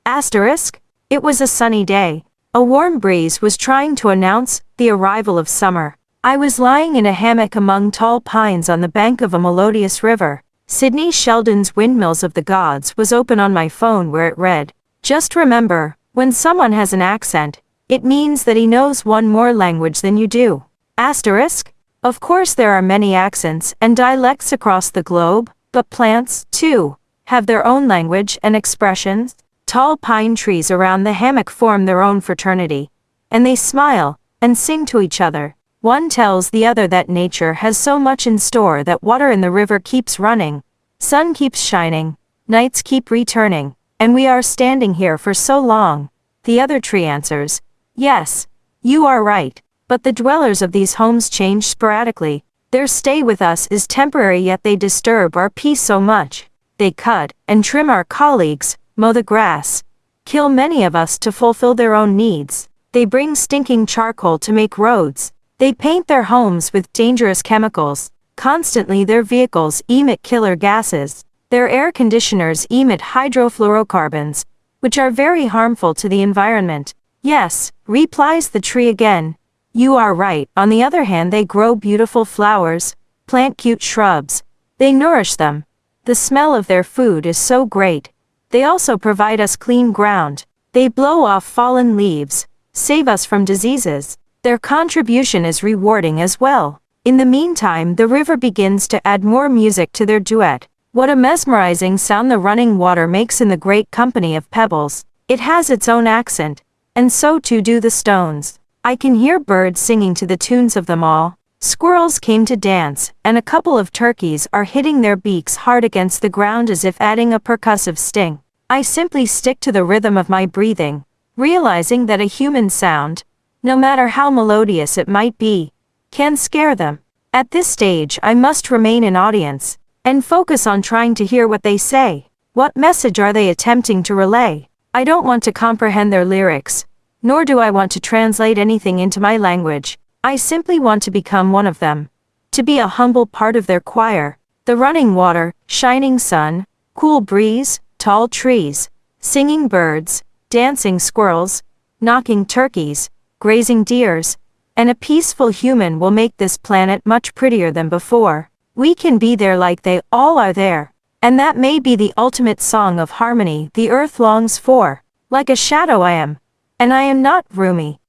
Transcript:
Asterisk. It was a sunny day. A warm breeze was trying to announce the arrival of summer. I was lying in a hammock among tall pines on the bank of a melodious river. Sidney Sheldon's Windmills of the Gods was open on my phone where it read, "Just remember, when someone has an accent, it means that he knows one more language than you do." Asterisk. Of course there are many accents and dialects across the globe, but plants, too, have their own language and expressions. Tall pine trees around the hammock form their own fraternity, and they smile and sing to each other. One tells the other that nature has so much in store that water in the river keeps running, sun keeps shining, nights keep returning, and we are standing here for so long. The other tree answers, "Yes, you are right, but the dwellers of these homes change sporadically. Their stay with us is temporary, yet they disturb our peace so much. They cut and trim our colleagues, mow the grass, kill many of us to fulfill their own needs. They bring stinking charcoal to make roads. They paint their homes with dangerous chemicals. Constantly their vehicles emit killer gases. Their air conditioners emit hydrofluorocarbons, which are very harmful to the environment." "Yes," replies the tree again. "You are right. On the other hand, they grow beautiful flowers, plant cute shrubs. They nourish them. The smell of their food is so great. They also provide us clean ground. They blow off fallen leaves, save us from diseases. Their contribution is rewarding as well." In the meantime, the river begins to add more music to their duet. What a mesmerizing sound the running water makes in the great company of pebbles. It has its own accent, and so too do the stones. I can hear birds singing to the tunes of them all. Squirrels came to dance, and a couple of turkeys are hitting their beaks hard against the ground as if adding a percussive sting. I simply stick to the rhythm of my breathing, realizing that a human sound, no matter how melodious it might be, can scare them. At this stage I must remain in audience, and focus on trying to hear what they say. What message are they attempting to relay? I don't want to comprehend their lyrics, nor do I want to translate anything into my language. I simply want to become one of them, to be a humble part of their choir. The running water, shining sun, cool breeze, tall trees, singing birds, dancing squirrels, knocking turkeys, grazing deers, and a peaceful human will make this planet much prettier than before. We can be there like they all are there. And that may be the ultimate song of harmony the earth longs for. Like a shadow I am. And I am not Rumi.